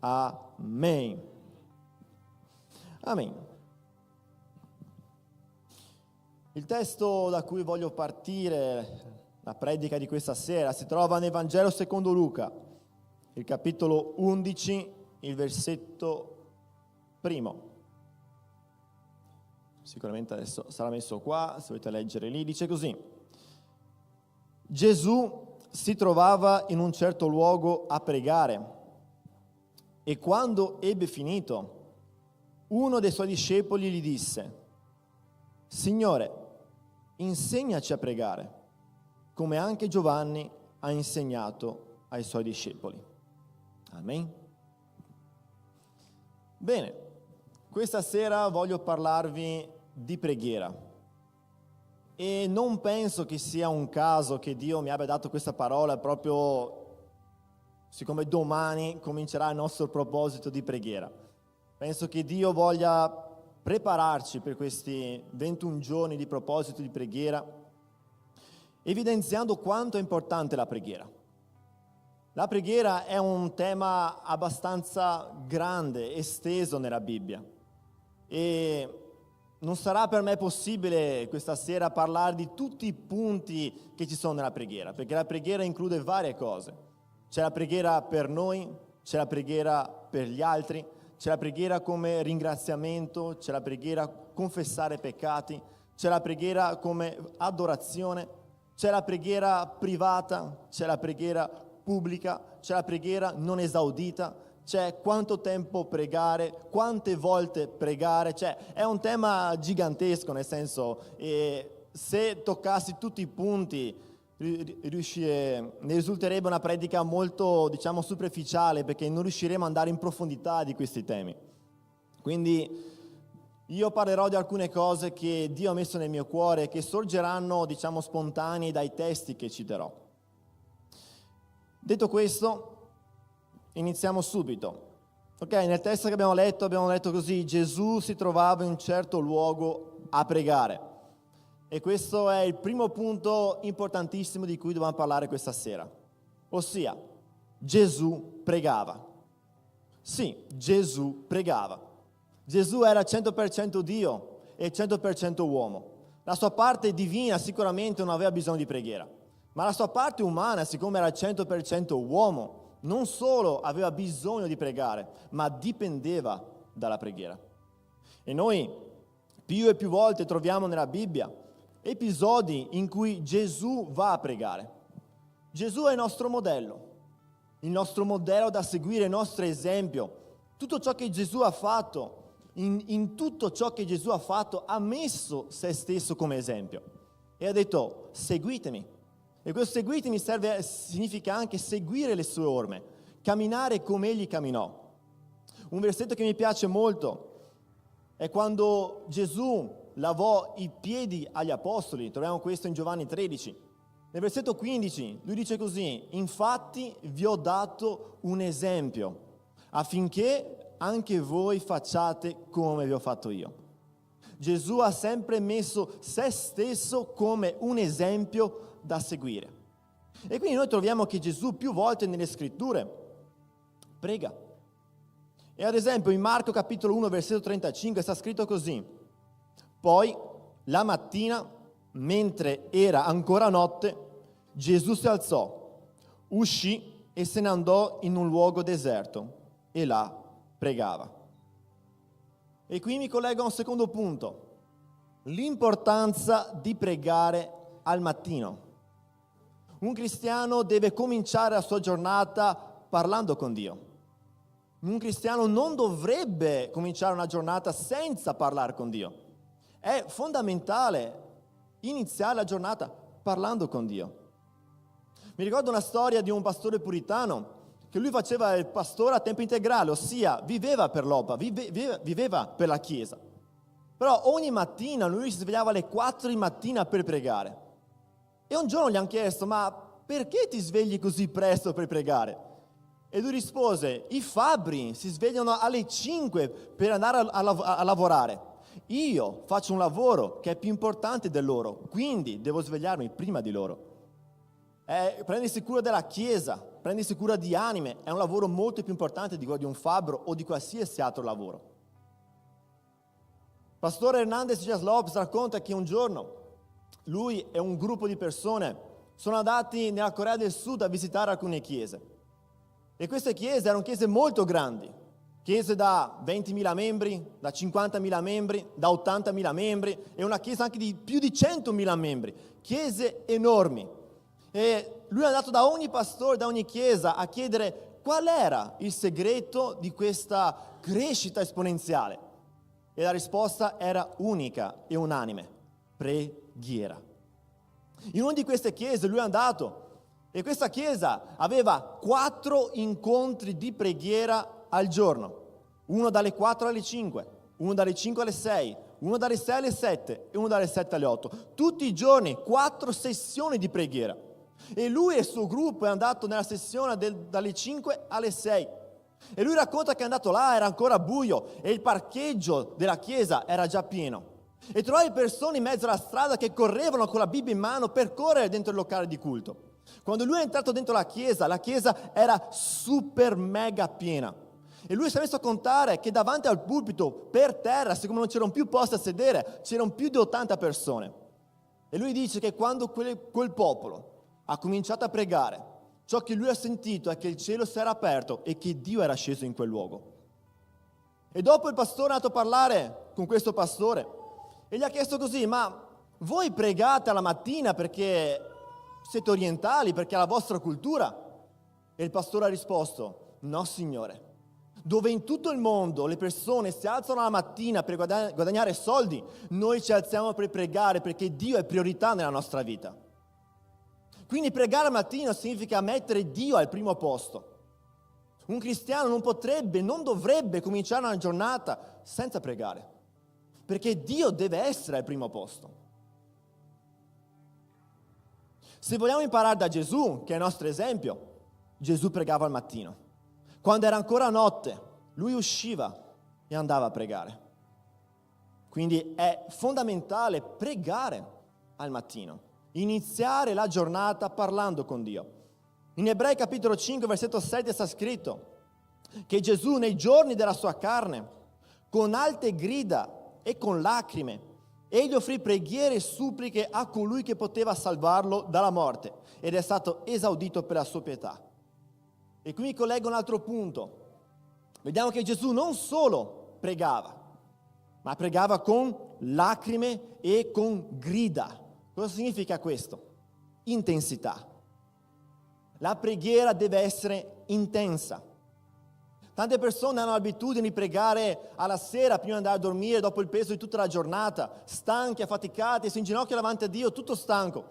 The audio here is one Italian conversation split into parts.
Amen. Amen. Il testo da cui voglio partire, la predica di questa sera, si trova nel Vangelo secondo Luca, il capitolo 11, il versetto 1. Sicuramente adesso sarà messo qua, se volete leggere lì, dice così. Gesù si trovava in un certo luogo a pregare e quando ebbe finito, uno dei suoi discepoli gli disse: Signore, insegnaci a pregare, come anche Giovanni ha insegnato ai suoi discepoli. Amen. Bene, questa sera voglio parlarvi di preghiera e non penso che sia un caso che Dio mi abbia dato questa parola proprio siccome domani comincerà il nostro proposito di preghiera. Penso che Dio voglia prepararci per questi 21 giorni di proposito di preghiera, evidenziando quanto è importante la preghiera. La preghiera è un tema abbastanza grande, esteso nella Bibbia e non sarà per me possibile questa sera parlare di tutti i punti che ci sono nella preghiera, perché la preghiera include varie cose. C'è la preghiera per noi, c'è la preghiera per gli altri, c'è la preghiera come ringraziamento, c'è la preghiera confessare peccati, c'è la preghiera come adorazione, c'è la preghiera privata, c'è la preghiera pubblica, c'è la preghiera non esaudita, c'è quanto tempo pregare, quante volte pregare, cioè è un tema gigantesco, nel senso, se toccassi tutti i punti ne risulterebbe una predica molto, superficiale, perché non riusciremo ad andare in profondità di questi temi. Quindi io parlerò di alcune cose che Dio ha messo nel mio cuore e che sorgeranno, spontanei dai testi che citerò. Detto questo, iniziamo subito. Ok, nel testo che abbiamo letto così: Gesù si trovava in un certo luogo a pregare. E questo è il primo punto importantissimo di cui dobbiamo parlare questa sera. Ossia, Gesù pregava. Sì, Gesù pregava. Gesù era 100% Dio e 100% uomo. La sua parte divina sicuramente non aveva bisogno di preghiera, ma la sua parte umana, siccome era 100% uomo, non solo aveva bisogno di pregare, ma dipendeva dalla preghiera. E noi più e più volte troviamo nella Bibbia episodi in cui Gesù va a pregare. Gesù è il nostro modello da seguire, il nostro esempio. Tutto ciò che Gesù ha fatto, in tutto ciò che Gesù ha fatto, ha messo se stesso come esempio. E ha detto: seguitemi. E questo seguitemi significa anche seguire le sue orme, camminare come egli camminò. Un versetto che mi piace molto è quando Gesù lavò i piedi agli apostoli. Troviamo questo in Giovanni 13. Nel versetto 15 lui dice così: infatti vi ho dato un esempio affinché anche voi facciate come vi ho fatto io. Gesù ha sempre messo se stesso come un esempio da seguire. E quindi noi troviamo che Gesù più volte nelle scritture prega. E ad esempio in Marco capitolo 1 versetto 35 sta scritto così: poi la mattina, mentre era ancora notte, Gesù si alzò, uscì e se ne andò in un luogo deserto e là pregava. E qui mi collego a un secondo punto: l'importanza di pregare al mattino. Un cristiano deve cominciare la sua giornata parlando con Dio. Un cristiano non dovrebbe cominciare una giornata senza parlare con Dio. È fondamentale iniziare la giornata parlando con Dio. Mi ricordo una storia di un pastore puritano che lui faceva il pastore a tempo integrale, ossia viveva per l'opera, viveva per la chiesa. Però ogni mattina lui si svegliava alle 4 di mattina per pregare. E un giorno gli hanno chiesto: ma perché ti svegli così presto per pregare? E lui rispose: i fabbri si svegliano alle 5 per andare a lavorare. Io faccio un lavoro che è più importante del loro, quindi devo svegliarmi prima di loro. prendersi cura della chiesa, prendersi cura di anime, è un lavoro molto più importante di quello di un fabbro o di qualsiasi altro lavoro. Pastore Hernandez Diaz Lopez racconta che un giorno lui e un gruppo di persone sono andati nella Corea del Sud a visitare alcune chiese. E queste chiese erano chiese molto grandi, chiese da 20.000 membri, da 50.000 membri, da 80.000 membri e una chiesa anche di più di 100.000 membri, chiese enormi. E lui è andato da ogni pastore, da ogni chiesa a chiedere qual era il segreto di questa crescita esponenziale. E la risposta era unica e unanime: preghiera. In una di queste chiese lui è andato e questa chiesa aveva 4 incontri di preghiera al giorno, uno dalle 4 alle 5, uno dalle 5 alle 6, uno dalle 6 alle 7 e uno dalle 7 alle 8. Tutti i giorni 4 sessioni di preghiera. E lui e il suo gruppo è andato nella sessione dalle 5 alle 6. E lui racconta che è andato là, era ancora buio e il parcheggio della chiesa era già pieno. E trovai persone in mezzo alla strada che correvano con la Bibbia in mano per correre dentro il locale di culto. Quando lui è entrato dentro la chiesa era super mega piena. E lui si è messo a contare che davanti al pulpito, per terra, siccome non c'erano più posti a sedere, c'erano più di 80 persone. E lui dice che quando quel popolo ha cominciato a pregare, ciò che lui ha sentito è che il cielo si era aperto e che Dio era sceso in quel luogo. E dopo il pastore è andato a parlare con questo pastore e gli ha chiesto così: ma voi pregate alla mattina perché siete orientali, perché è la vostra cultura? E il pastore ha risposto: no signore, dove in tutto il mondo le persone si alzano la mattina per guadagnare soldi, noi ci alziamo per pregare perché Dio è priorità nella nostra vita. Quindi pregare al mattino significa mettere Dio al primo posto. Un cristiano non dovrebbe cominciare una giornata senza pregare, perché Dio deve essere al primo posto. Se vogliamo imparare da Gesù, che è il nostro esempio, Gesù pregava al mattino. Quando era ancora notte, lui usciva e andava a pregare. Quindi è fondamentale pregare al mattino. Iniziare la giornata parlando con Dio. In Ebrei capitolo 5, versetto 7 sta scritto che Gesù nei giorni della sua carne, con alte grida e con lacrime, egli offrì preghiere e suppliche a colui che poteva salvarlo dalla morte ed è stato esaudito per la sua pietà. E qui mi collego un altro punto. Vediamo che Gesù non solo pregava, ma pregava con lacrime e con grida. Cosa significa questo? Intensità. La preghiera deve essere intensa. Tante persone hanno l'abitudine di pregare alla sera prima di andare a dormire dopo il peso di tutta la giornata, stanchi, affaticati, si inginocchia davanti a Dio, tutto stanco.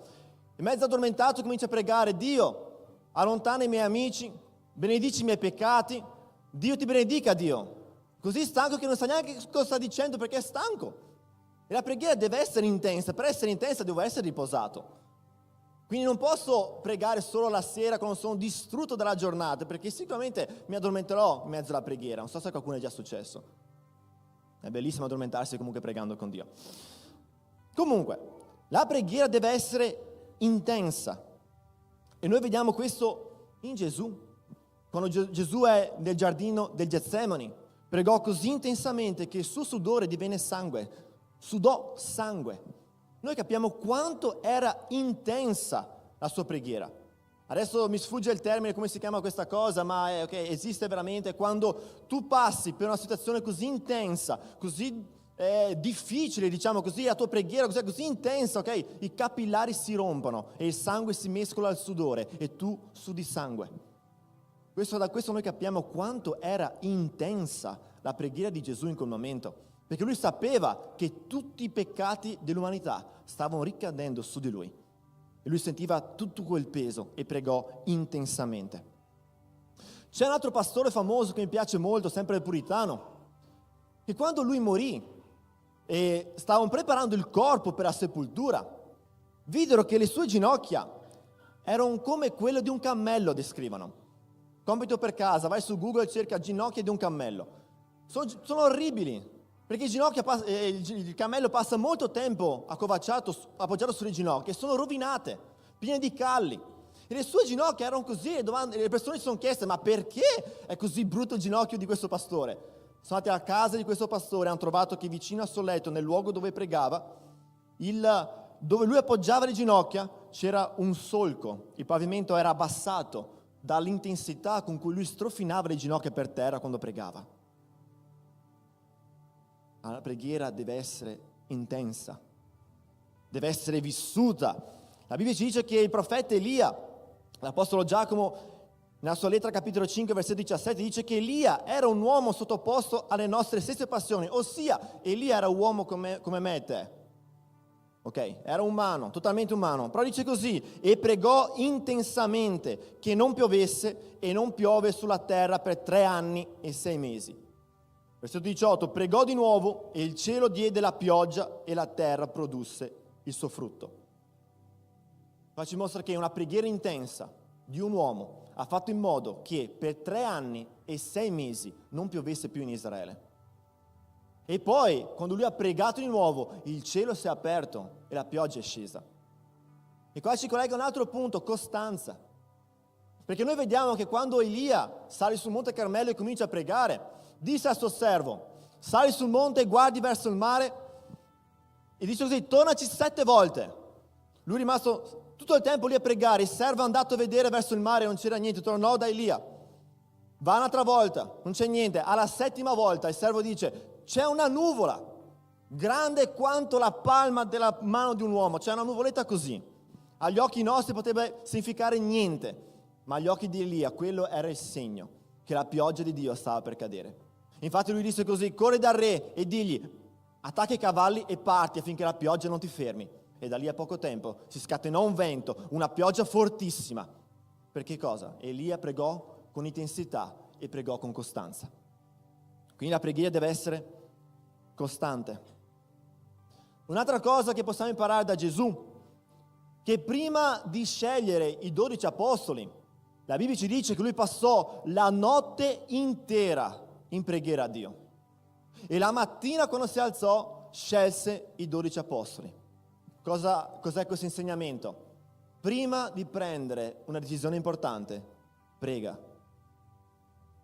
E mezzo addormentato comincia a pregare: Dio, allontana i miei amici, benedici i miei peccati, Dio ti benedica, Dio. Così stanco che non sa neanche cosa sta dicendo perché è stanco. E la preghiera deve essere intensa, per essere intensa devo essere riposato. Quindi non posso pregare solo la sera quando sono distrutto dalla giornata, perché sicuramente mi addormenterò in mezzo alla preghiera. Non so se a qualcuno è già successo. È bellissimo addormentarsi comunque pregando con Dio. Comunque, la preghiera deve essere intensa. E noi vediamo questo in Gesù. Quando Gesù è nel giardino del Getsemani, pregò così intensamente che il suo sudore divenne sangue. Sudò sangue. Noi capiamo quanto era intensa la sua preghiera. Adesso mi sfugge il termine, come si chiama questa cosa, ma esiste veramente quando tu passi per una situazione così intensa, così difficile, diciamo così, la tua preghiera così intensa, ok? I capillari si rompono e il sangue si mescola al sudore e tu sudi sangue. Da questo noi capiamo quanto era intensa la preghiera di Gesù in quel momento. Perché lui sapeva che tutti i peccati dell'umanità stavano ricadendo su di lui. E lui sentiva tutto quel peso e pregò intensamente. C'è un altro pastore famoso che mi piace molto, sempre il puritano, che quando lui morì e stavano preparando il corpo per la sepoltura, videro che le sue ginocchia erano come quelle di un cammello, descrivono. Compito per casa, vai su Google e cerca ginocchia di un cammello. Sono orribili. Perché il cammello passa molto tempo appoggiato sulle ginocchia e sono rovinate, piene di calli. E le sue ginocchia erano così, e le persone si sono chieste, ma perché è così brutto il ginocchio di questo pastore? Sono andati a casa di questo pastore, hanno trovato che vicino al suo letto, nel luogo dove pregava, dove lui appoggiava le ginocchia, c'era un solco. Il pavimento era abbassato dall'intensità con cui lui strofinava le ginocchia per terra quando pregava. La preghiera deve essere intensa, deve essere vissuta. La Bibbia ci dice che il profeta Elia, l'apostolo Giacomo, nella sua lettera capitolo 5, versetto 17, dice che Elia era un uomo sottoposto alle nostre stesse passioni, ossia Elia era un uomo come me e te. Ok, era umano, totalmente umano, però dice così: e pregò intensamente che non piovesse e non piove sulla terra per 3 anni e 6 mesi. Versetto 18, pregò di nuovo e il cielo diede la pioggia e la terra produsse il suo frutto. Qua ci mostra che una preghiera intensa di un uomo ha fatto in modo che per 3 anni e 6 mesi non piovesse più in Israele. E poi, quando lui ha pregato di nuovo, il cielo si è aperto e la pioggia è scesa. E qua ci collega un altro punto, costanza. Perché noi vediamo che quando Elia sale sul monte Carmelo e comincia a pregare, disse al suo servo: sali sul monte e guardi verso il mare, e dice così: tornaci 7 volte. Lui è rimasto tutto il tempo lì a pregare, il servo è andato a vedere verso il mare, non c'era niente, tornò da Elia, va un'altra volta, non c'è niente, alla 7ª volta il servo dice: c'è una nuvola, grande quanto la palma della mano di un uomo, c'è una nuvoletta così, agli occhi nostri potrebbe significare niente, ma agli occhi di Elia quello era il segno che la pioggia di Dio stava per cadere. Infatti lui disse così: corri dal re e digli: attacca i cavalli e parti affinché la pioggia non ti fermi. E da lì a poco tempo si scatenò un vento, una pioggia fortissima. Perché cosa? Elia pregò con intensità e pregò con costanza. Quindi la preghiera deve essere costante. Un'altra cosa che possiamo imparare da Gesù, che prima di scegliere i 12 apostoli, la Bibbia ci dice che lui passò la notte intera in preghiera a Dio. E la mattina, quando si alzò, scelse i 12 apostoli. Cos'è questo insegnamento? Prima di prendere una decisione importante, prega.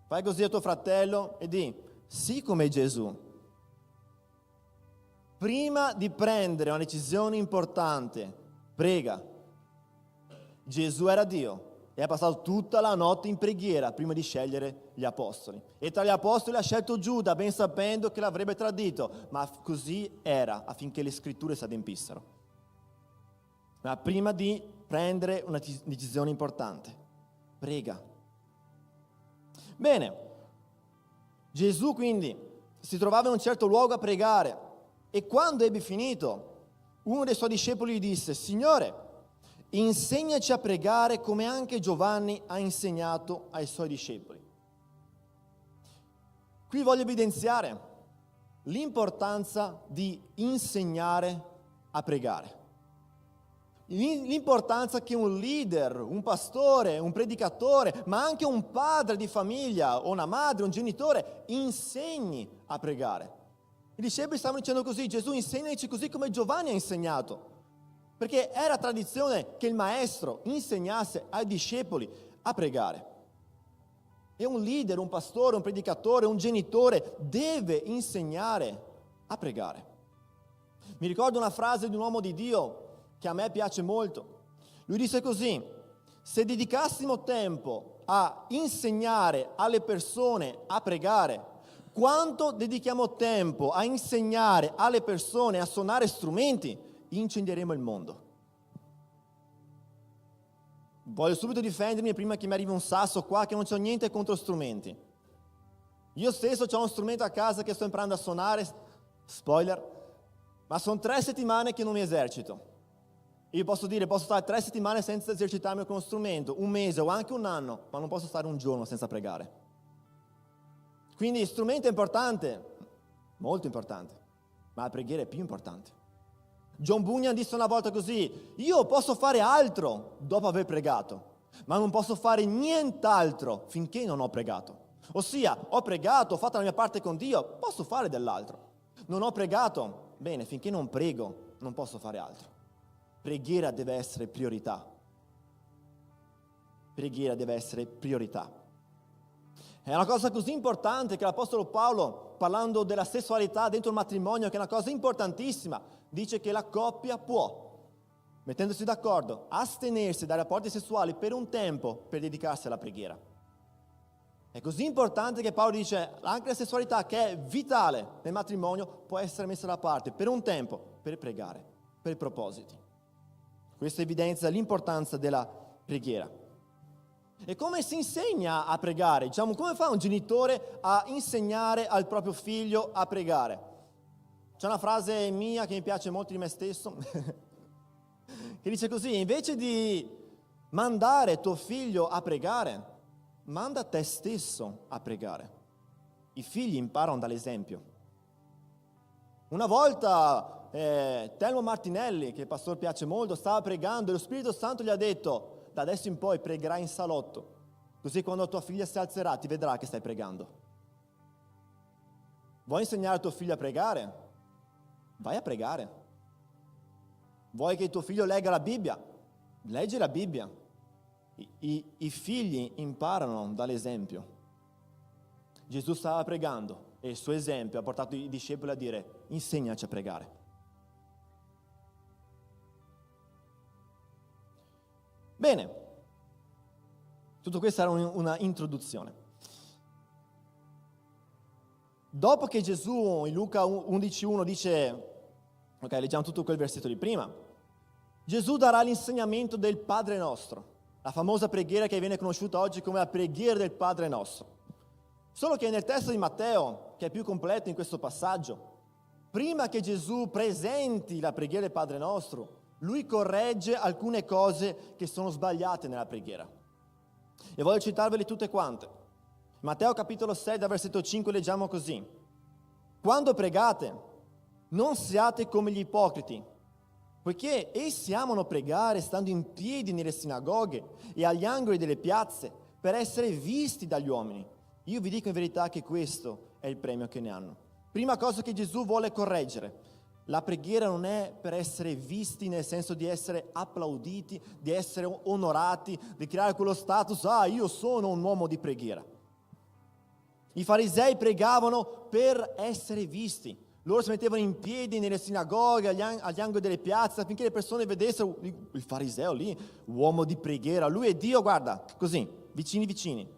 Fai così a tuo fratello e di: sì, come Gesù. Prima di prendere una decisione importante, prega. Gesù era Dio e ha passato tutta la notte in preghiera prima di scegliere gli apostoli. E tra gli apostoli ha scelto Giuda, ben sapendo che l'avrebbe tradito, ma così era, affinché le scritture si adempissero. Ma prima di prendere una decisione importante, prega. Bene, Gesù quindi si trovava in un certo luogo a pregare e quando ebbe finito, uno dei suoi discepoli gli disse: Signore, insegnaci a pregare come anche Giovanni ha insegnato ai suoi discepoli. Qui voglio evidenziare l'importanza di insegnare a pregare. L'importanza che un leader, un pastore, un predicatore, ma anche un padre di famiglia o una madre, un genitore, insegni a pregare. I discepoli stavano dicendo così: Gesù, insegnaci così come Giovanni ha insegnato. Perché era tradizione che il maestro insegnasse ai discepoli a pregare. E un leader, un pastore, un predicatore, un genitore deve insegnare a pregare. Mi ricordo una frase di un uomo di Dio che a me piace molto. Lui disse così: se dedicassimo tempo a insegnare alle persone a pregare, quanto dedichiamo tempo a insegnare alle persone a suonare strumenti, incendieremo il mondo. Voglio subito difendermi prima che mi arrivi un sasso qua, che non c'ho niente contro strumenti. Io stesso ho uno strumento a casa che sto imparando a suonare, spoiler, ma sono 3 settimane che non mi esercito. Io posso stare 3 settimane senza esercitarmi con uno strumento, 1 mese o anche 1 anno, ma non posso stare un giorno senza pregare. Quindi strumento è importante, molto importante, ma la preghiera è più importante. John Bunyan disse una volta così: io posso fare altro dopo aver pregato, ma non posso fare nient'altro finché non ho pregato. Ossia, ho pregato, ho fatto la mia parte con Dio, posso fare dell'altro. Non ho pregato, bene, finché non prego, non posso fare altro. Preghiera deve essere priorità. preghiera deve essere priorità. È una cosa così importante che l'Apostolo Paolo, parlando della sessualità dentro il matrimonio, che è una cosa importantissima, dice che la coppia può, mettendosi d'accordo, astenersi dai rapporti sessuali per un tempo per dedicarsi alla preghiera. È così importante che Paolo dice anche la sessualità, che è vitale nel matrimonio, può essere messa da parte per un tempo per pregare, per propositi. Questo evidenzia l'importanza della preghiera. E come si insegna a pregare? Diciamo, come fa un genitore a insegnare al proprio figlio a pregare? C'è una frase mia che mi piace molto di me stesso, che dice così: invece di mandare tuo figlio a pregare, manda te stesso a pregare. I figli imparano dall'esempio. Una volta Telmo Martinelli, che il pastore piace molto, stava pregando e lo Spirito Santo gli ha detto: da adesso in poi pregherai in salotto, così quando tua figlia si alzerà ti vedrà che stai pregando. Vuoi insegnare a tuo figlio a pregare? Vai a pregare. Vuoi che tuo figlio legga la Bibbia? Leggi la Bibbia. I figli imparano dall'esempio. Gesù stava pregando e il suo esempio ha portato i discepoli a dire: insegnaci a pregare. Bene, tutto questo era una introduzione. Dopo che Gesù in Luca 11,1 dice, ok, leggiamo tutto quel versetto di prima, Gesù darà l'insegnamento del Padre nostro, la famosa preghiera che viene conosciuta oggi come la preghiera del Padre nostro. Solo che nel testo di Matteo, che è più completo in questo passaggio, prima che Gesù presenti la preghiera del Padre nostro, lui corregge alcune cose che sono sbagliate nella preghiera. E voglio citarvele tutte quante. Matteo capitolo 6, dal versetto 5 leggiamo così: quando pregate, non siate come gli ipocriti, poiché essi amano pregare stando in piedi nelle sinagoghe e agli angoli delle piazze per essere visti dagli uomini. Io vi dico in verità che questo è il premio che ne hanno. Prima cosa che Gesù vuole correggere: la preghiera non è per essere visti, nel senso di essere applauditi, di essere onorati, di creare quello status: io sono un uomo di preghiera. I farisei pregavano per essere visti. Loro si mettevano in piedi nelle sinagoghe, agli angoli delle piazze, affinché le persone vedessero il fariseo lì, uomo di preghiera. Lui è Dio, guarda, così, vicini vicini.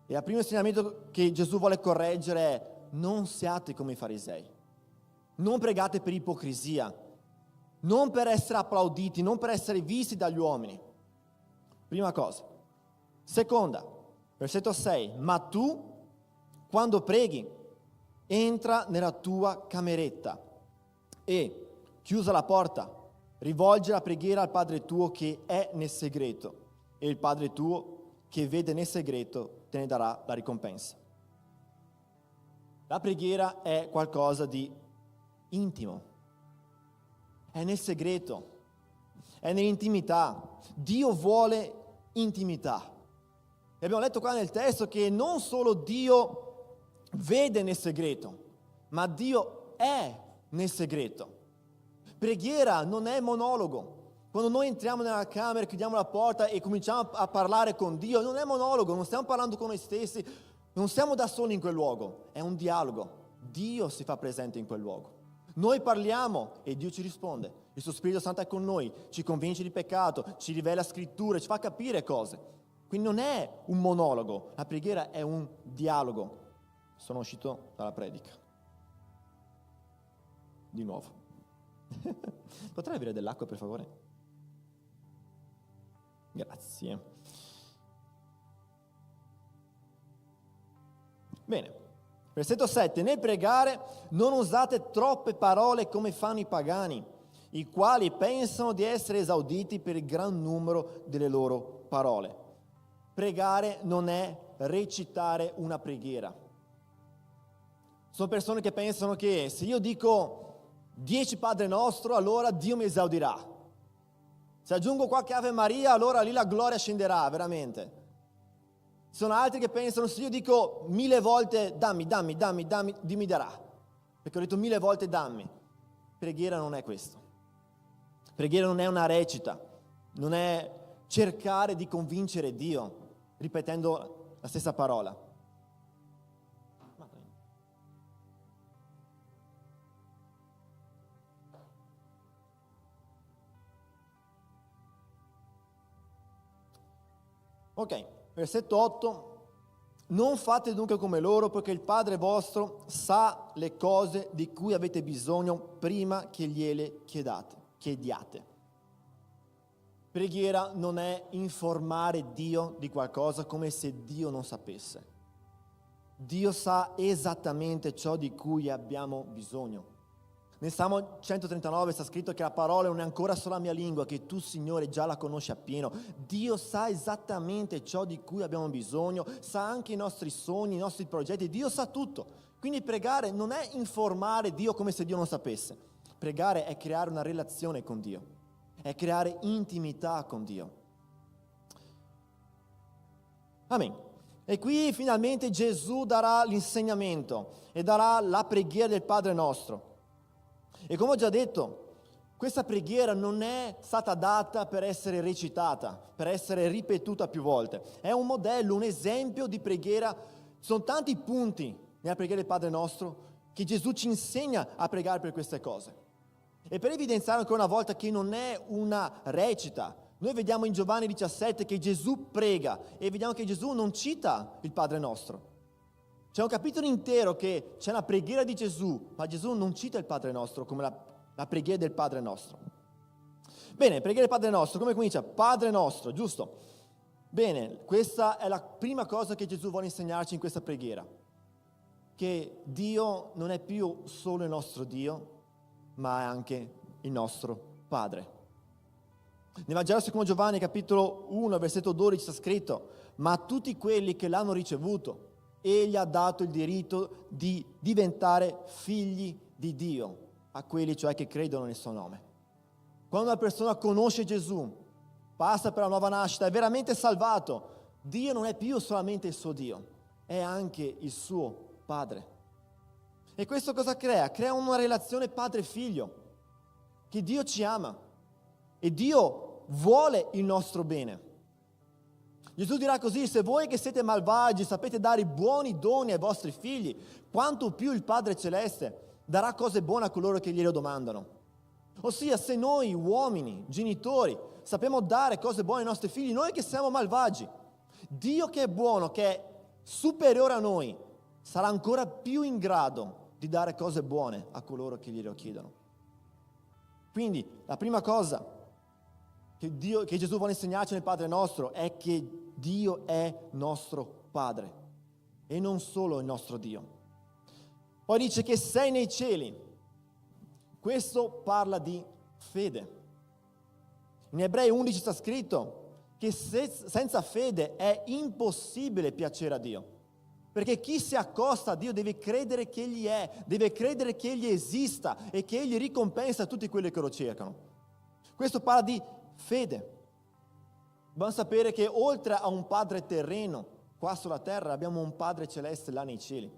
E il primo insegnamento che Gesù vuole correggere è: non siate come i farisei. Non pregate per ipocrisia, non per essere applauditi, non per essere visti dagli uomini. Prima cosa. Seconda, versetto 6. Ma tu, quando preghi, entra nella tua cameretta e, chiusa la porta, rivolgi la preghiera al Padre tuo che è nel segreto, e il Padre tuo che vede nel segreto te ne darà la ricompensa. La preghiera è qualcosa di intimo, è nel segreto, è nell'intimità. Dio vuole intimità. E abbiamo letto qua nel testo che non solo Dio vede nel segreto, ma Dio è nel segreto. Preghiera non è monologo. Quando noi entriamo nella camera, chiudiamo la porta e cominciamo a parlare con Dio, non è monologo, non stiamo parlando con noi stessi, non siamo da soli in quel luogo, è un dialogo. Dio si fa presente in quel luogo. Noi parliamo e Dio ci risponde. Il suo Spirito Santo è con noi, ci convince di peccato, ci rivela scritture, ci fa capire cose. Quindi non è un monologo, la preghiera è un dialogo. Sono uscito dalla predica. Di nuovo. Potrei avere dell'acqua, per favore? Grazie. Bene. Versetto 7. Nel pregare non usate troppe parole come fanno i pagani, i quali pensano di essere esauditi per il gran numero delle loro parole. Pregare non è recitare una preghiera. Sono persone che pensano che se io dico 10 Padre Nostro, allora Dio mi esaudirà. Se aggiungo qualche Ave Maria, allora lì la gloria scenderà, veramente. Sono altri che pensano: se io dico 1000 volte dammi, Dio mi darà, perché ho detto 1000 volte dammi. Preghiera non è questo. Preghiera non è una recita, non è cercare di convincere Dio, ripetendo la stessa parola. Ok, versetto 8. Non fate dunque come loro, perché il Padre vostro sa le cose di cui avete bisogno prima che gliele chiediate. Preghiera non è informare Dio di qualcosa come se Dio non sapesse. Dio sa esattamente ciò di cui abbiamo bisogno. Nel Salmo 139 sta scritto che la parola non è ancora sulla mia lingua, che tu, Signore, già la conosci appieno. Dio sa esattamente ciò di cui abbiamo bisogno, sa anche i nostri sogni, i nostri progetti, Dio sa tutto. Quindi pregare non è informare Dio come se Dio non sapesse. Pregare è creare una relazione con Dio, è creare intimità con Dio. Amen. E qui finalmente Gesù darà l'insegnamento e darà la preghiera del Padre nostro. E come ho già detto, questa preghiera non è stata data per essere recitata, per essere ripetuta più volte. È un modello, un esempio di preghiera. Sono tanti punti nella preghiera del Padre nostro che Gesù ci insegna a pregare per queste cose. E per evidenziare ancora una volta che non è una recita, noi vediamo in Giovanni 17 che Gesù prega e vediamo che Gesù non cita il Padre nostro. C'è un capitolo intero che c'è una preghiera di Gesù, ma Gesù non cita il Padre nostro come la preghiera del Padre nostro. Bene, preghiera del Padre nostro, come comincia? Padre nostro, giusto? Bene, questa è la prima cosa che Gesù vuole insegnarci in questa preghiera. Che Dio non è più solo il nostro Dio, ma è anche il nostro Padre. Nel Vangelo secondo Giovanni, capitolo 1, versetto 12, sta scritto: ma a tutti quelli che l'hanno ricevuto, Egli ha dato il diritto di diventare figli di Dio, a quelli cioè che credono nel suo nome. Quando una persona conosce Gesù, passa per la nuova nascita, è veramente salvato, Dio non è più solamente il suo Dio, è anche il suo Padre. E questo cosa crea? Crea una relazione padre-figlio, che Dio ci ama e Dio vuole il nostro bene. Gesù dirà così: se voi che siete malvagi sapete dare buoni doni ai vostri figli, quanto più il Padre Celeste darà cose buone a coloro che glielo domandano. Ossia, se noi uomini, genitori, sappiamo dare cose buone ai nostri figli, noi che siamo malvagi, Dio che è buono, che è superiore a noi, sarà ancora più in grado di dare cose buone a coloro che glielo chiedono. Quindi la prima cosa che Gesù vuole insegnarci nel Padre nostro è che Dio è nostro Padre e non solo il nostro Dio. Poi dice che sei nei cieli. Questo parla di fede. In Ebrei 11 sta scritto che senza fede è impossibile piacere a Dio. Perché chi si accosta a Dio deve credere che Egli è, deve credere che Egli esista e che Egli ricompensa tutti quelli che lo cercano. Questo parla di fede. Dobbiamo sapere che oltre a un Padre terreno, qua sulla terra, abbiamo un Padre celeste là nei cieli.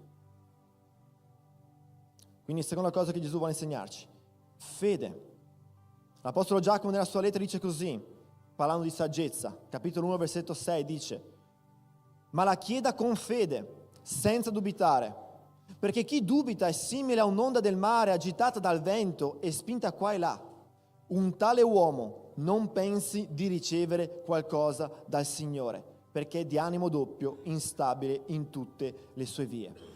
Quindi seconda cosa che Gesù vuole insegnarci: fede. L'Apostolo Giacomo nella sua lettera dice così, parlando di saggezza, capitolo 1, versetto 6, dice: ma la chieda con fede, senza dubitare, perché chi dubita è simile a un'onda del mare agitata dal vento e spinta qua e là. Un tale uomo non pensi di ricevere qualcosa dal Signore, perché è di animo doppio, instabile in tutte le sue vie.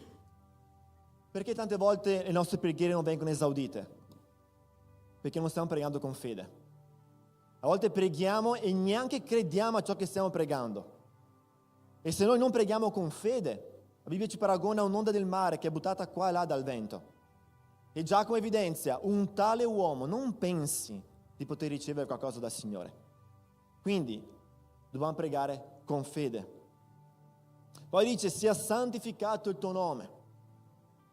Perché tante volte le nostre preghiere non vengono esaudite? Perché non stiamo pregando con fede. A volte preghiamo e neanche crediamo a ciò che stiamo pregando. E se noi non preghiamo con fede, la Bibbia ci paragona a un'onda del mare che è buttata qua e là dal vento. E Giacomo evidenzia: un tale uomo non pensi di poter ricevere qualcosa dal Signore. Quindi dobbiamo pregare con fede. Poi dice: sia santificato il tuo nome.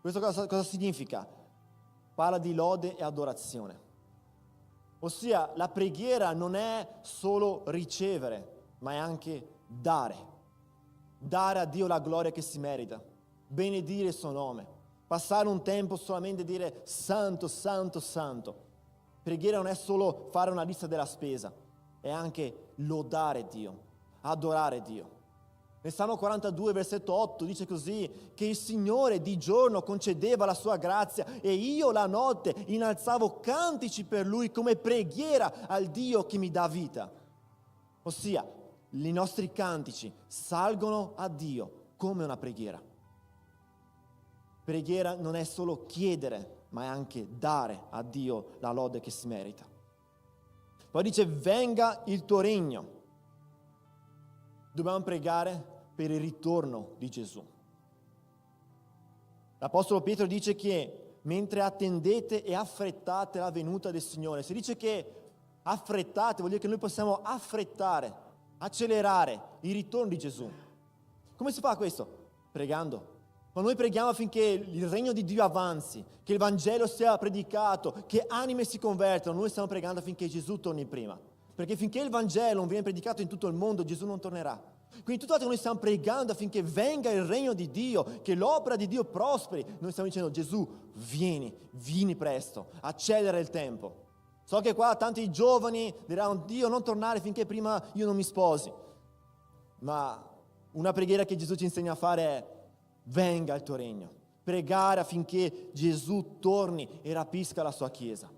Questo cosa significa? Parla di lode e adorazione. Ossia, la preghiera non è solo ricevere, ma è anche dare. Dare a Dio la gloria che si merita, benedire il suo nome, passare un tempo solamente a dire santo, santo, santo. Preghiera non è solo fare una lista della spesa, è anche lodare Dio, adorare Dio. Nel Salmo 42, versetto 8, dice così, che il Signore di giorno concedeva la sua grazia e io la notte innalzavo cantici per Lui come preghiera al Dio che mi dà vita. Ossia, i nostri cantici salgono a Dio come una preghiera. Preghiera non è solo chiedere, ma è anche dare a Dio la lode che si merita. Poi dice, venga il tuo regno. Dobbiamo pregare per il ritorno di Gesù. L'Apostolo Pietro dice che mentre attendete e affrettate la venuta del Signore, si dice che affrettate, vuol dire che noi possiamo affrettare, accelerare il ritorno di Gesù. Come si fa questo? Pregando. Quando noi preghiamo affinché il regno di Dio avanzi, che il Vangelo sia predicato, che anime si convertano, noi stiamo pregando affinché Gesù torni prima. Perché finché il Vangelo non viene predicato in tutto il mondo, Gesù non tornerà. Quindi tutto che noi stiamo pregando affinché venga il regno di Dio, che l'opera di Dio prosperi, noi stiamo dicendo Gesù, vieni presto, accelera il tempo. So che qua tanti giovani diranno Dio non tornare finché prima io non mi sposi. Ma una preghiera che Gesù ci insegna a fare è venga il tuo regno. Pregare affinché Gesù torni e rapisca la sua Chiesa.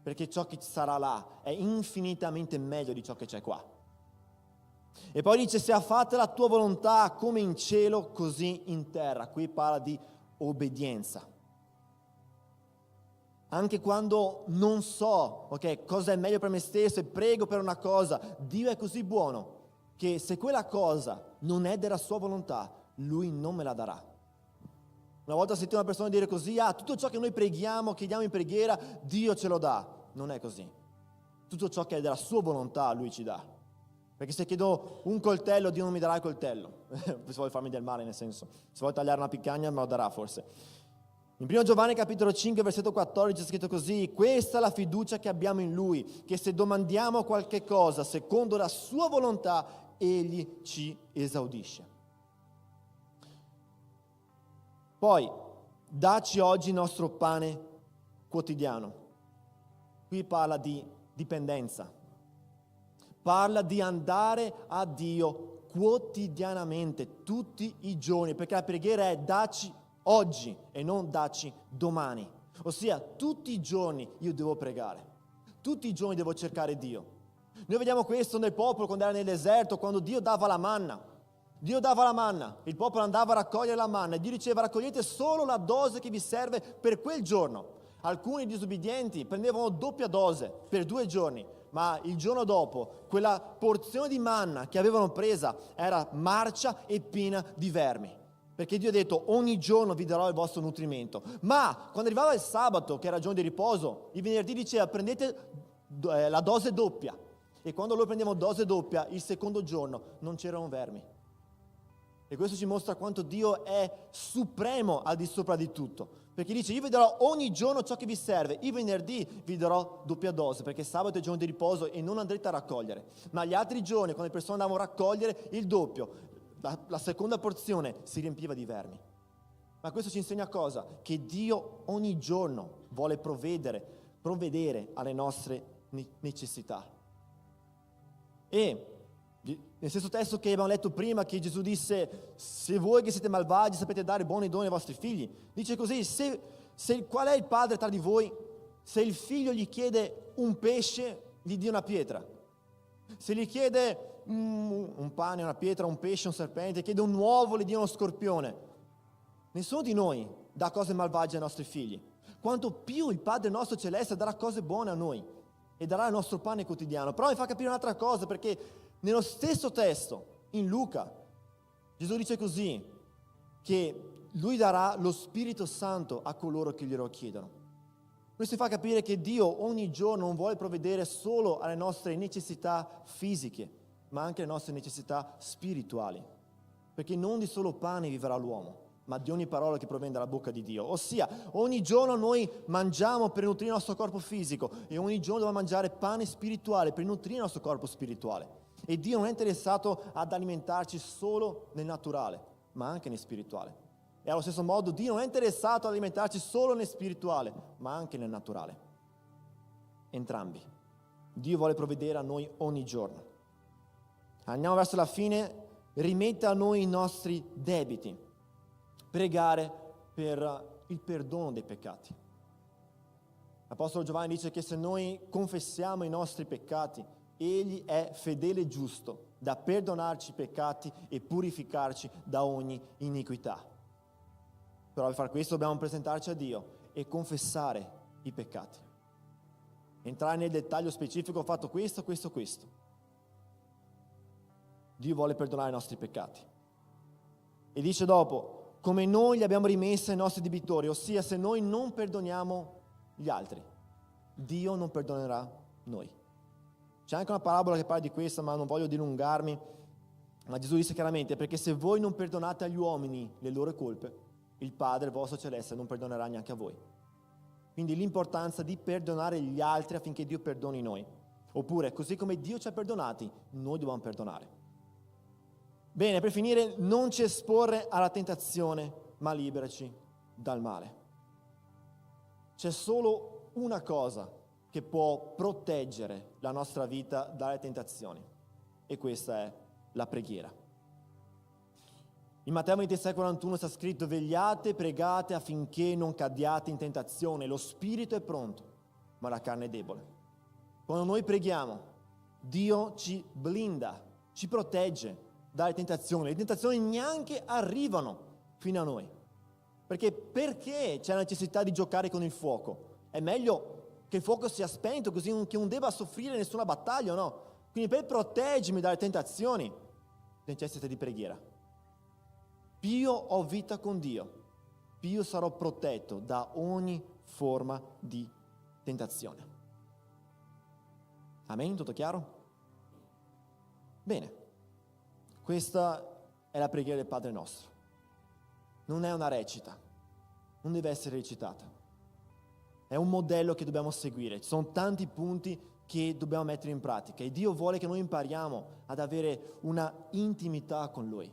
Perché ciò che sarà là è infinitamente meglio di ciò che c'è qua. E poi dice, sia fatta la tua volontà come in cielo, così in terra. Qui parla di obbedienza. Anche quando non so, cosa è meglio per me stesso e prego per una cosa, Dio è così buono che se quella cosa non è della sua volontà, Lui non me la darà. Una volta ho sentito una persona dire così, tutto ciò che noi preghiamo, chiediamo in preghiera, Dio ce lo dà. Non è così. Tutto ciò che è della sua volontà, Lui ci dà. Perché se chiedo un coltello, Dio non mi darà il coltello. Se vuole farmi del male, nel senso. Se vuole tagliare una piccagna, me lo darà forse. In 1 Giovanni capitolo 5, versetto 14 è scritto così, questa è la fiducia che abbiamo in Lui, che se domandiamo qualche cosa secondo la sua volontà, Egli ci esaudisce. Poi, dacci oggi il nostro pane quotidiano. Qui parla di dipendenza. Parla di andare a Dio quotidianamente, tutti i giorni, perché la preghiera è dacci oggi e non dacci domani. Ossia, tutti i giorni io devo pregare, tutti i giorni devo cercare Dio. Noi vediamo questo nel popolo quando era nel deserto, quando Dio dava la manna. Dio dava la manna, il popolo andava a raccogliere la manna e Dio diceva raccogliete solo la dose che vi serve per quel giorno. Alcuni disobbedienti prendevano doppia dose per 2 giorni, ma il giorno dopo quella porzione di manna che avevano presa era marcia e piena di vermi. Perché Dio ha detto ogni giorno vi darò il vostro nutrimento. Ma quando arrivava il sabato, che era giorno di riposo, il venerdì diceva prendete la dose doppia. E quando loro prendevano dose doppia, il secondo giorno non c'erano vermi. E questo ci mostra quanto Dio è supremo al di sopra di tutto. Perché dice, io vi darò ogni giorno ciò che vi serve. Il venerdì vi darò doppia dose, perché sabato è giorno di riposo e non andrete a raccogliere. Ma gli altri giorni, quando le persone andavano a raccogliere, il doppio. La seconda porzione si riempiva di vermi. Ma questo ci insegna cosa? Che Dio ogni giorno vuole provvedere alle nostre necessità. E nel stesso testo che abbiamo letto prima, che Gesù disse, se voi che siete malvagi sapete dare buoni doni ai vostri figli, dice così, qual è il padre tra di voi? Se il figlio gli chiede un pesce, gli dia una pietra. Se gli chiede un pane, una pietra, un pesce, un serpente, chiede un uovo, gli dia uno scorpione. Nessuno di noi dà cose malvagie ai nostri figli. Quanto più il Padre nostro celeste darà cose buone a noi e darà il nostro pane quotidiano. Però mi fa capire un'altra cosa, perché nello stesso testo, in Luca, Gesù dice così, che Lui darà lo Spirito Santo a coloro che glielo chiedono. Questo fa capire che Dio ogni giorno non vuole provvedere solo alle nostre necessità fisiche, ma anche alle nostre necessità spirituali. Perché non di solo pane vivrà l'uomo, ma di ogni parola che proviene dalla bocca di Dio. Ossia, ogni giorno noi mangiamo per nutrire il nostro corpo fisico e ogni giorno dobbiamo mangiare pane spirituale per nutrire il nostro corpo spirituale. E Dio non è interessato ad alimentarci solo nel naturale, ma anche nel spirituale. E allo stesso modo Dio non è interessato ad alimentarci solo nel spirituale, ma anche nel naturale. Entrambi. Dio vuole provvedere a noi ogni giorno. Andiamo verso la fine. Rimetta a noi i nostri debiti. Pregare per il perdono dei peccati. L'Apostolo Giovanni dice che se noi confessiamo i nostri peccati, Egli è fedele e giusto da perdonarci i peccati e purificarci da ogni iniquità. Però per far questo dobbiamo presentarci a Dio e confessare i peccati. Entrare nel dettaglio specifico, ho fatto questo. Dio vuole perdonare i nostri peccati. E dice dopo, come noi li abbiamo rimessi ai nostri debitori, ossia se noi non perdoniamo gli altri, Dio non perdonerà noi. C'è anche una parabola che parla di questo, ma non voglio dilungarmi. Ma Gesù disse chiaramente, perché se voi non perdonate agli uomini le loro colpe, il Padre vostro celeste non perdonerà neanche a voi. Quindi l'importanza di perdonare gli altri affinché Dio perdoni noi. Oppure, così come Dio ci ha perdonati, noi dobbiamo perdonare. Bene, per finire, non ci esporre alla tentazione, ma liberaci dal male. C'è solo una cosa che può proteggere la nostra vita dalle tentazioni, e questa è la preghiera. In Matteo 26,41 sta scritto: vegliate, pregate affinché non cadiate in tentazione, lo spirito è pronto, ma la carne è debole. Quando noi preghiamo, Dio ci blinda, ci protegge dalle tentazioni. Le tentazioni neanche arrivano fino a noi. Perché c'è la necessità di giocare con il fuoco? È meglio che il fuoco sia spento, così che non debba soffrire nessuna battaglia, no? Quindi per proteggermi dalle tentazioni necessita di preghiera. Più ho vita con Dio, più sarò protetto da ogni forma di tentazione. Amen? Tutto chiaro? Bene, questa è la preghiera del Padre nostro. Non è una recita, non deve essere recitata. È un modello che dobbiamo seguire. Ci sono tanti punti che dobbiamo mettere in pratica e Dio vuole che noi impariamo ad avere una intimità con Lui.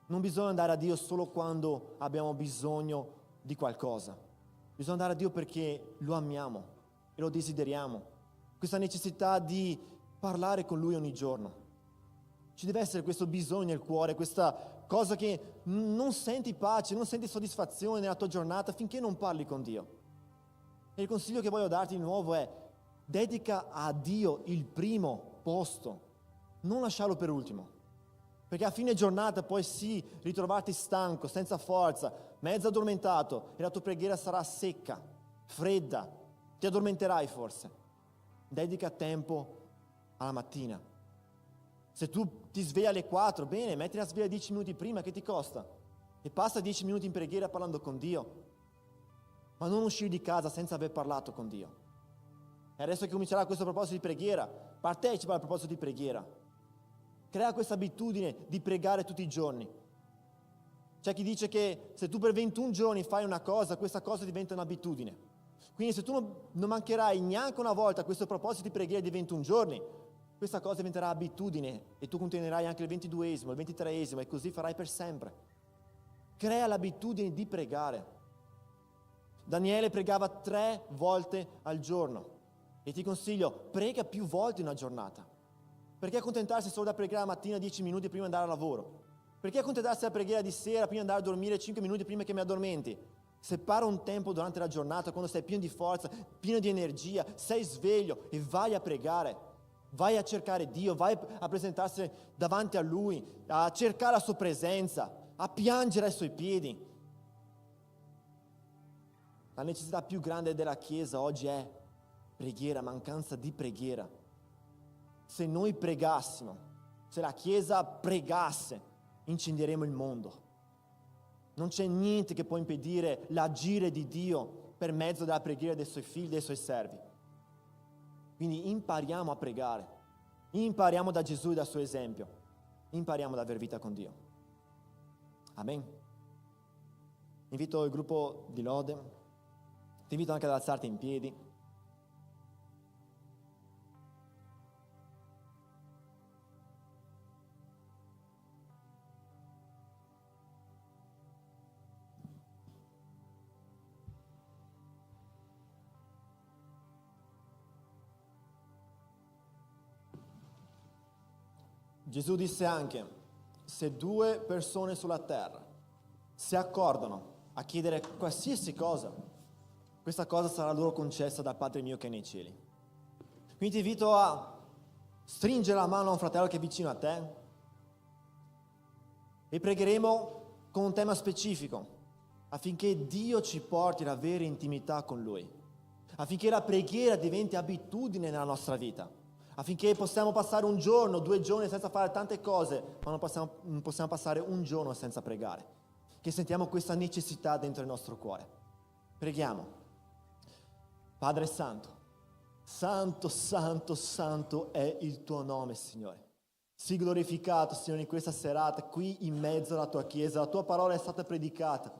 Non bisogna andare a Dio solo quando abbiamo bisogno di qualcosa. Bisogna andare a Dio perché lo amiamo e lo desideriamo. Questa necessità di parlare con Lui ogni giorno. Ci deve essere questo bisogno nel cuore, questa cosa che non senti pace, non senti soddisfazione nella tua giornata finché non parli con Dio. E il consiglio che voglio darti di nuovo è: dedica a Dio il primo posto, non lasciarlo per ultimo. Perché a fine giornata puoi sì ritrovarti stanco, senza forza, mezzo addormentato e la tua preghiera sarà secca, fredda, ti addormenterai forse. Dedica tempo alla mattina. Se tu ti svegli alle 4, bene, metti la sveglia 10 minuti prima, che ti costa? E passa 10 minuti in preghiera parlando con Dio. Ma non uscire di casa senza aver parlato con Dio. E adesso che comincerà questo proposito di preghiera, partecipa al proposito di preghiera. Crea questa abitudine di pregare tutti i giorni. C'è chi dice che se tu per 21 giorni fai una cosa, questa cosa diventa un'abitudine. Quindi se tu non mancherai neanche una volta a questo proposito di preghiera di 21 giorni, questa cosa diventerà abitudine e tu continuerai anche il 22esimo, il 23esimo e così farai per sempre. Crea l'abitudine di pregare. Daniele pregava 3 volte al giorno e ti consiglio, prega più volte in una giornata. Perché accontentarsi solo da pregare la mattina 10 minuti prima di andare al lavoro? Perché accontentarsi da pregare di sera prima di andare a dormire 5 minuti prima che mi addormenti? Separa un tempo durante la giornata quando sei pieno di forza, pieno di energia, sei sveglio e vai a pregare. Vai a cercare Dio, vai a presentarsi davanti a Lui, a cercare la sua presenza, a piangere ai suoi piedi. La necessità più grande della Chiesa oggi è preghiera, mancanza di preghiera. Se noi pregassimo, se la Chiesa pregasse, incenderemo il mondo. Non c'è niente che può impedire l'agire di Dio per mezzo della preghiera dei suoi figli, dei suoi servi. Quindi impariamo a pregare, impariamo da Gesù e dal suo esempio, impariamo ad avere vita con Dio. Amen. Invito il gruppo di lode, ti invito anche ad alzarti in piedi. Gesù disse anche, se 2 persone sulla terra si accordano a chiedere qualsiasi cosa, questa cosa sarà loro concessa dal Padre mio che è nei cieli. Quindi ti invito a stringere la mano a un fratello che è vicino a te e pregheremo con un tema specifico affinché Dio ci porti ad avere intimità con Lui, affinché la preghiera diventi abitudine nella nostra vita, affinché possiamo passare 1 giorno, 2 giorni senza fare tante cose, ma non possiamo passare 1 giorno senza pregare, che sentiamo questa necessità dentro il nostro cuore. Preghiamo. Padre Santo, Santo, Santo, Santo è il tuo nome, Signore. Sii glorificato, Signore, in questa serata, qui in mezzo alla tua Chiesa. La tua parola è stata predicata.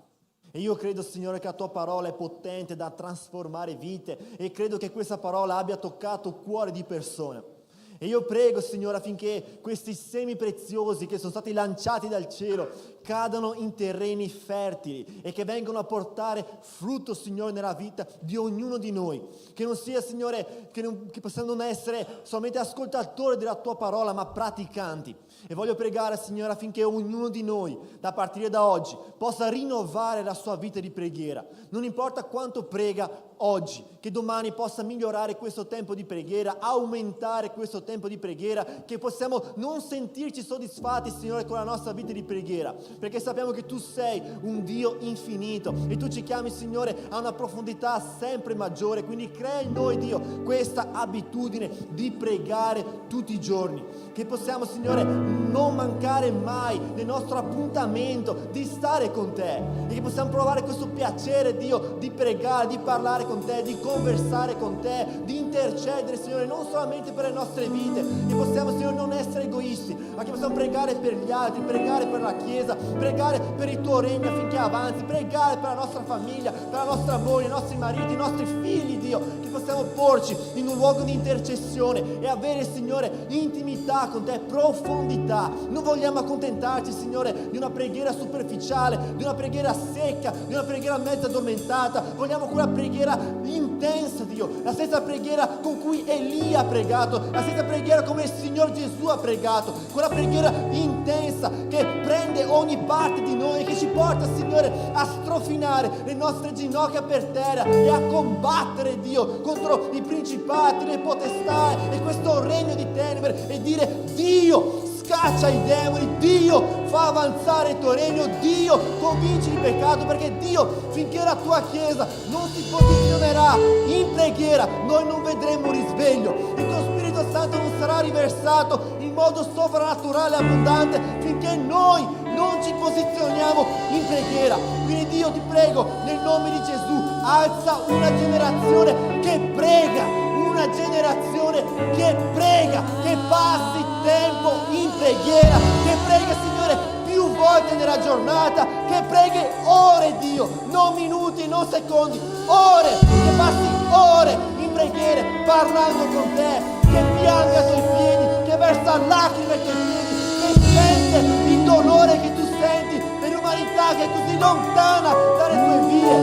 E io credo, Signore, che la tua parola è potente da trasformare vite. E credo che questa parola abbia toccato il cuore di persone. E io prego, Signore, affinché questi semi preziosi che sono stati lanciati dal cielo cadano in terreni fertili e che vengano a portare frutto, Signore, nella vita di ognuno di noi. Che non sia, Signore, che possiamo non essere solamente ascoltatori della tua parola, ma praticanti. E voglio pregare, Signore, affinché ognuno di noi, da partire da oggi, possa rinnovare la sua vita di preghiera. Non importa quanto prega oggi, che domani possa migliorare questo tempo di preghiera, aumentare questo tempo di preghiera, che possiamo non sentirci soddisfatti, Signore, con la nostra vita di preghiera, perché sappiamo che tu sei un Dio infinito e tu ci chiami, Signore, a una profondità sempre maggiore. Quindi crea in noi, Dio, questa abitudine di pregare tutti i giorni, che possiamo, Signore, non mancare mai nel nostro appuntamento di stare con te e che possiamo provare questo piacere, Dio, di pregare, di parlare con te, di conversare con te, di intercedere, Signore, non solamente per le nostre vite, che possiamo, Signore, non essere egoisti, ma che possiamo pregare per gli altri, pregare per la Chiesa, pregare per il tuo regno affinché avanzi, pregare per la nostra famiglia, per la nostra moglie, i nostri mariti, i nostri figli, Dio, che possiamo porci in un luogo di intercessione e avere, Signore, intimità con te, profondità. Non vogliamo accontentarci, Signore, di una preghiera superficiale, di una preghiera secca, di una preghiera mezza addormentata. Vogliamo quella preghiera intensa, Dio, la stessa preghiera con cui Elia ha pregato, la stessa preghiera come il Signore Gesù ha pregato, quella preghiera intensa che prende ogni parte di noi, che ci porta, Signore, a strofinare le nostre ginocchia per terra e a combattere, Dio, contro i principati, le potestà e questo regno di tenebre e dire: Dio, scaccia i demoni, Dio, fa avanzare il tuo regno, Dio, convinci il peccato, perché Dio, finché la tua Chiesa non si posizionerà in preghiera, noi non vedremo risveglio. Il tuo Spirito Santo non sarà riversato in modo sovrannaturale e abbondante finché noi non ci posizioniamo in preghiera. Quindi, Dio, ti prego, nel nome di Gesù, alza una generazione che prega, una generazione che prega, che passi tempo in preghiera, che prega, Signore, più volte nella giornata, che preghi ore, Dio, non minuti, non secondi, ore, che passi ore in preghiera parlando con te, che pianga ai tuoi piedi, che versa lacrime ai tuoi piedi, che sente il dolore che tu senti per l'umanità che è così lontana dalle tue vie.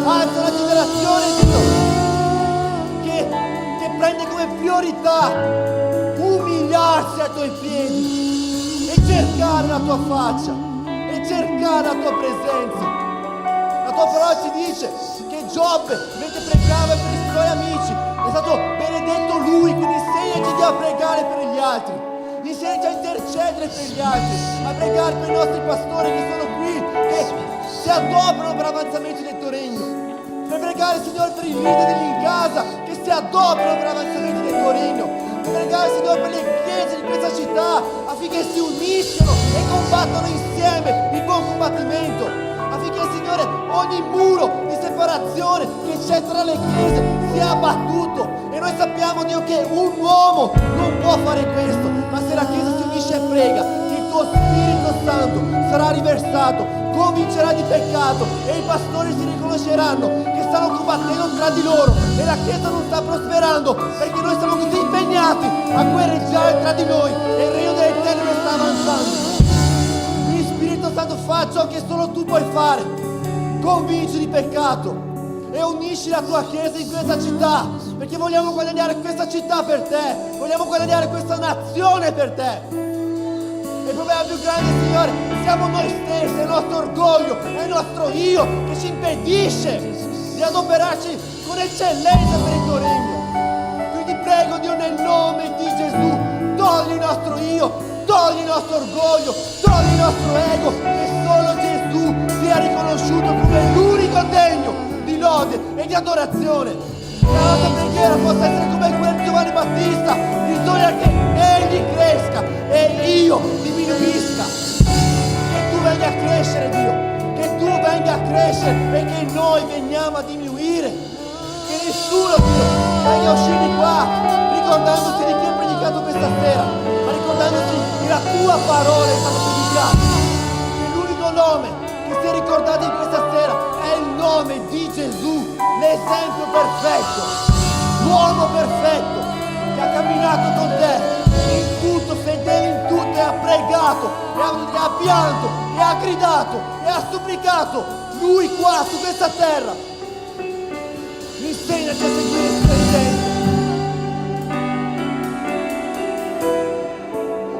Alza una generazione, Dio, che prende come priorità umiliarsi ai tuoi piedi e cercare la tua faccia e cercare la tua presenza. La tua parola ci dice che Giobbe, mentre pregava per i suoi amici, è stato benedetto lui. Quindi insegnaci a pregare per gli altri, insegnaci a intercedere per gli altri, a pregare per i nostri pastori che sono qui, che si adoperano per l'avanzamento del tuo regno, per pregare, Signore, per i leader in casa che si adoperano per l'avanzamento del tuo regno, per pregare, Signore, per le chiese di questa città affinché si uniscano e combattono insieme il buon combattimento, affinché, Signore, ogni muro di separazione che c'è tra le chiese sia abbattuto. E noi sappiamo, Dio, che un uomo non può fare questo, ma se la Chiesa si unisce e prega, il tuo Spirito Santo sarà riversato, convincerà di peccato e i pastori si riconosceranno che stanno combattendo tra di loro e la Chiesa non sta prosperando perché noi siamo così impegnati a guerreggiare tra di noi e il regno delle tenebre sta avanzando. Quindi, Spirito Santo, fa ciò che solo tu puoi fare, convinci di peccato e unisci la tua Chiesa in questa città, perché vogliamo guadagnare questa città per te, vogliamo guadagnare questa nazione per te. Il problema più grande, Signore, siamo noi stessi, è il nostro orgoglio, è il nostro io che ci impedisce di adoperarci con eccellenza per il tuo regno. Quindi prego, Dio, nel nome di Gesù, togli il nostro io, togli il nostro orgoglio, togli il nostro ego, che solo Gesù sia riconosciuto come l'unico degno di lode e di adorazione. Che la nostra preghiera possa essere come quella di Giovanni Battista, bisogna che Egli cresca e io diminuisca. Che tu venga a crescere, Dio, che tu venga a crescere e che noi veniamo a diminuire. Che nessuno, Dio, venga a uscire di qua ricordandosi di chi ha predicato questa sera, ma ricordandosi che la tua parola è stata predicata. Che l'unico nome che si è ricordato in questa sera è il nome di Gesù, l'esempio perfetto, l'uomo perfetto che ha camminato con te in tutto, fedele in tutto, e ha pregato, e ha pianto, e ha gridato, e ha supplicato. Lui qua su questa terra. Insegnaci a seguire il tuo esempio.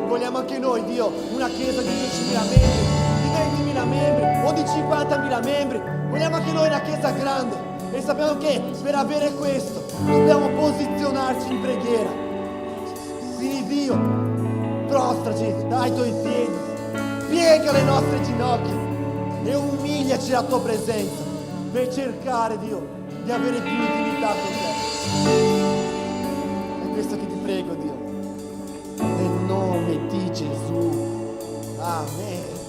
Vogliamo anche noi, Dio, una chiesa di 10.000 membri, di 20.000 membri o di 50.000 membri. Vogliamo anche noi una chiesa grande. E sappiamo che per avere questo dobbiamo posizionarci in preghiera. Quindi Dio, prostraci ai tuoi piedi, piega le nostre ginocchia e umiliaci alla tua presenza per cercare, Dio, di avere più intimità con te. È questo che ti prego, Dio, nel nome di Gesù. Amen.